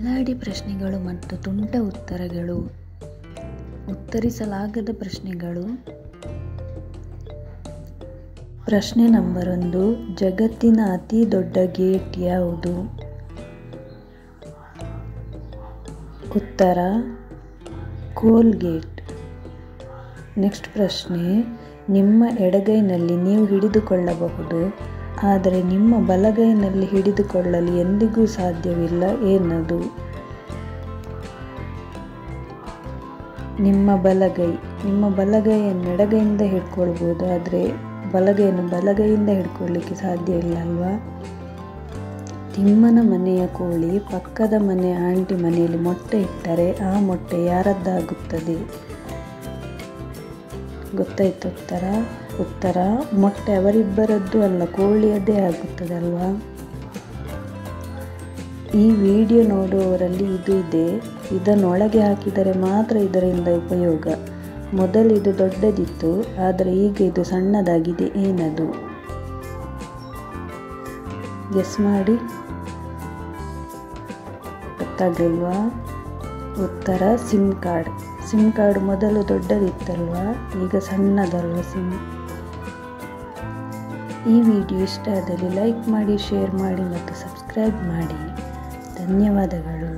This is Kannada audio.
ಬಲ್ಲಾಡಿ ಪ್ರಶ್ನೆಗಳು ಮತ್ತು ತುಂಟ ಉತ್ತರಗಳು. ಉತ್ತರಿಸಲಾಗದ ಪ್ರಶ್ನೆಗಳು. ಪ್ರಶ್ನೆ ನಂಬರ್ 1. ಜಗತ್ತಿನ ಅತಿ ದೊಡ್ಡ ಗೇಟ್ ಯಾವುದು? ಉತ್ತರ ಕೋಲ್ಗೇಟ್. ನೆಕ್ಸ್ಟ್ ಪ್ರಶ್ನೆ. ನಿಮ್ಮ ಎಡಗೈನಲ್ಲಿ ನೀವು ಹಿಡಿದುಕೊಳ್ಳಬಹುದು, ಆದರೆ ನಿಮ್ಮ ಬಲಗೈನಲ್ಲಿ ಹಿಡಿದುಕೊಳ್ಳಲು ಎಂದಿಗೂ ಸಾಧ್ಯವಿಲ್ಲ, ಏನದು? ನಿಮ್ಮ ಬಲಗೈಯನ್ನು ಎಡಗೈಯಿಂದ ಹಿಡ್ಕೊಳ್ಬೋದು, ಆದರೆ ಬಲಗೈಯನ್ನು ಬಲಗೈಯಿಂದ ಹಿಡ್ಕೊಳ್ಳಿಕ್ಕೆ ಸಾಧ್ಯ ಇಲ್ಲ ಅಲ್ವಾ? ತಿಮ್ಮನ ಮನೆಯ ಕೋಳಿ ಪಕ್ಕದ ಮನೆಯ ಆಂಟಿ ಮನೆಯಲ್ಲಿ ಮೊಟ್ಟೆ ಇಟ್ಟರೆ ಆ ಮೊಟ್ಟೆ ಯಾರದ್ದಾಗುತ್ತದೆ? ಗೊತ್ತಾಯ್ತು ಉತ್ತರ ಮೊಟ್ಟೆ ಅವರಿಬ್ಬರದ್ದು ಅಲ್ಲ, ಕೋಳಿಯದೇ ಆಗುತ್ತದಲ್ವಾ? ಈ ವಿಡಿಯೋ ನೋಡುವವರಲ್ಲಿ ಇದು ಇದೆ, ಇದನ್ನು ಒಳಗೆ ಹಾಕಿದರೆ ಮಾತ್ರ ಇದರಿಂದ ಉಪಯೋಗ. ಮೊದಲು ಇದು ದೊಡ್ಡದಿತ್ತು, ಆದರೆ ಈಗ ಇದು ಸಣ್ಣದಾಗಿದೆ, ಏನದು? ಗೆಸ್ ಮಾಡಿ. ಗೊತ್ತಾಗಲಿಲ್ವಾ? ಉತ್ತರ ಸಿಮ್ ಕಾರ್ಡ್ ಮೊದಲು ದೊಡ್ಡದಿತ್ತಲ್ವಾ, ಈಗ ಸಣ್ಣದಲ್ವ ಸಿಮ್. ಈ ವಿಡಿಯೋ ಇಷ್ಟ ಆದಲ್ಲಿ ಲೈಕ್ ಮಾಡಿ, ಶೇರ್ ಮಾಡಿ ಮತ್ತು ಸಬ್ಸ್ಕ್ರೈಬ್ ಮಾಡಿ. ಧನ್ಯವಾದಗಳು.